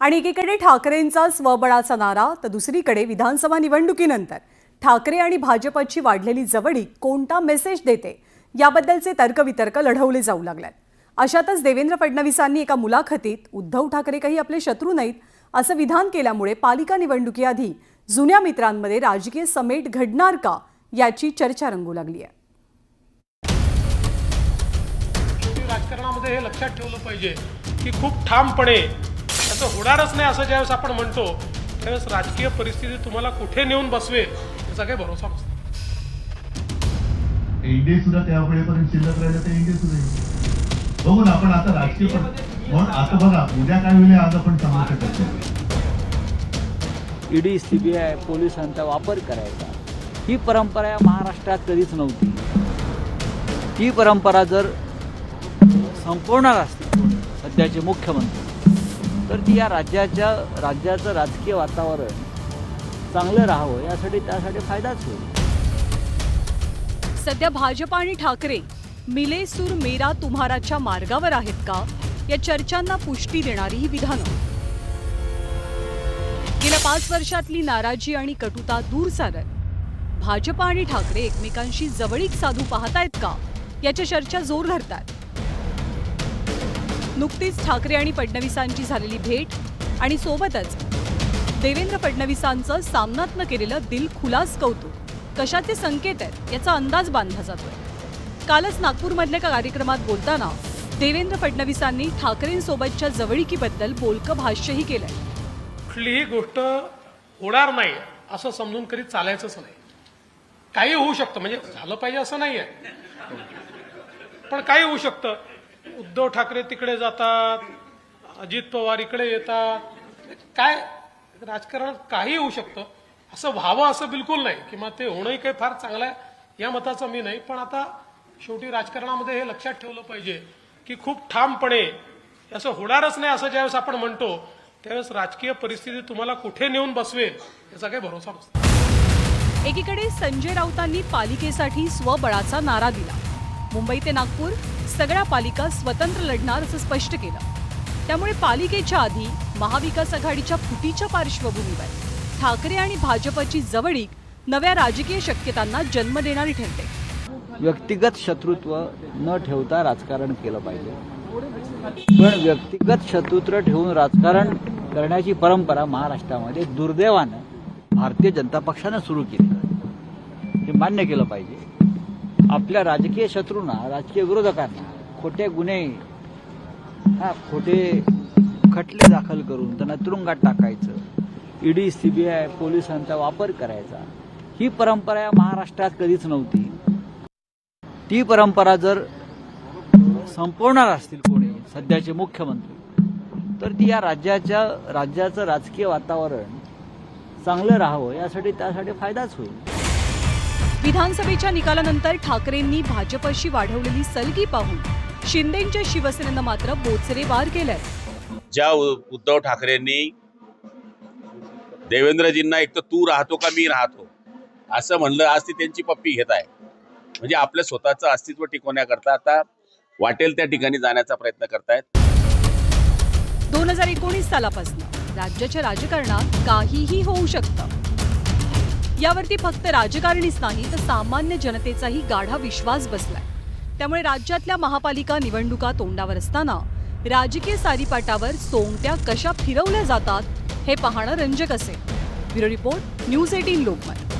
आणि एकीकडे ठाकरेंचा स्वबळाचा नारा तर दुसरीकडे विधानसभा निवडणुकीनंतर ठाकरे आणि भाजपची वाढलेली जवळीक कोणता मेसेज देते याबद्दलचे तर्कवितर्क लढवले जाऊ लागलेत। अशातच देवेंद्र फडणवीसांनी एका मुलाखतीत उद्धव ठाकरे काही आपले शत्रू नाहीत असं विधान केल्यामुळे पालिका निवडणुकीआधी जुन्या मित्रांमध्ये राजकीय समेट घडणार का याची चर्चा रंगू लागली आहे। राजकारणामध्ये हे लक्षात ठेवलं पाहिजे की खूप ठामपणे त्याचं होणारच नाही असं ज्यावेळेस आपण म्हणतो त्यावेळेस राजकीय परिस्थिती तुम्हाला कुठे नेऊन बसवेल याचा काही भरोसा नसतो। इंडिया सुद्धा त्यावेळेपर्यंत शिल्लक राहिलं तर इंडिया सुद्धा बघू ना आपण आता राजकीय म्हणून आता बघा उद्या काय होईल आज आपण सांगू शकत नाही। ईडी सीबीआय पोलिसांचा वापर करायचा ही परंपरा या महाराष्ट्रात कधीच नव्हती। ही परंपरा जर संपवणार असतील सध्याचे मुख्यमंत्री तर ती या राज्याचं राजकीय वातावरण चांगलं राहावं त्यासाठी फायदाच होईल। सध्या भाजप आणि ठाकरे मिले सूर मेरा तुम्हाराच्या मार्गावर आहेत का या चर्चांना पुष्टी देणारी ही विधानं। गेल्या 5 वर्षातली नाराजी आणि कटुता दूर सारत भाजप आणि ठाकरे एकमेकांशी जवळीक साधू पाहतायत का याच्या चर्चा जोर धरतात। नुकतीच ठाकरे आणि फडणवीसांची झालेली भेट आणि सोबतच देवेंद्र फडणवीसांचं सामनातनं केलेलं दिलखुलास कौतुक कशाचे संकेत आहेत याचा अंदाज बांधला जातोय। कालच नागपूरमधल्या कार्यक्रमात बोलताना देवेंद्र फडणवीसांनी ठाकरेंसोबतच्या जवळीकीबद्दल बोलकं भाष्यही केलंय। कुठलीही गोष्ट होणार नाही असं समजून कधी चालायचंच नाही। काही होऊ शकतं म्हणजे झालं पाहिजे असं नाहीये पण काही होऊ शकतं। उद्धव ठाकरे तिकडे जातात, अजित पवार इकडे येतात, काय राजकारणात काही होऊ शकतं। असं व्हावं असं बिलकुल नाही किंवा ते होणंही काही फार चांगलं आहे या मताचा मी नाही। पण आता शेवटी राजकारणामध्ये हे लक्षात ठेवलं पाहिजे की खूप ठामपणे असं होणारच नाही असं ज्यावेळेस आपण म्हणतो त्यावेळेस राजकीय परिस्थिती तुम्हाला कुठे नेऊन बसवेल याचा काही भरोसा नसतो। एकीकडे संजय राऊतांनी पालिकेसाठी स्वबळाचा नारा दिला। मुंबई ते नागपूर सगळ्या पालिका स्वतंत्र लढणार असं स्पष्ट केलं। त्यामुळे पालिकेच्या आधी महाविकास आघाडीच्या फुटीच्या पार्श्वभूमीवर ठाकरे आणि भाजपची जवळीक नव्या राजकीय शक्यतांना जन्म देणारी ठरते। व्यक्तिगत शत्रुत्व न ठेवता राजकारण केलं पाहिजे पण व्यक्तिगत शत्रुत्व ठेवून राजकारण करण्याची परंपरा महाराष्ट्रामध्ये दुर्दैवानं भारतीय जनता पक्षानं सुरू केली। हे मान्य केलं पाहिजे। आपल्या राजकीय शत्रूंना राजकीय विरोधकांना खोटे गुन्हे खोटे खटले दाखल करून त्यांना तुरुंगात टाकायचं, ईडी सीबीआय पोलिसांचा वापर करायचा ही परंपरा या महाराष्ट्रात कधीच नव्हती। ती परंपरा जर संपवणार असतील कोणी सध्याचे मुख्यमंत्री तर ती या राज्याचं राजकीय वातावरण चांगलं राहावं त्यासाठी फायदाच होईल। विधानसभेच्या निकालानंतर ठाकरेंनी भाजपशी वाढवलेली सलगी पाहून शिंदेंच्या शिवसेनेनं मात्र बोचरे वार केलाय। ज्या उद्धव ठाकरेंनी देवेंद्रजींना एक तर तू राहतो का मी राहतो असं म्हणलं, आज ती त्यांची पप्पी घेत आहे। म्हणजे आपल्या स्वतःचं अस्तित्व टिकवण्याकरता आता वाटेल त्या ठिकाणी जाण्याचा प्रयत्न करतायत। 2019 सालापासून राज्याच्या राजकारणात काहीही होऊ शकतं यावरती फक्त राजकारणीच नाही तर सामान्य जनतेचाही गाढा विश्वास बसलाय। त्यामुळे राज्यातल्या महापालिका निवडणुका तोंडावर असताना राजकीय सारीपाटावर सोंगट्या कशा फिरवल्या जातात हे पाहणं रंजक असेल। Bureau report, news 18 Lokmat.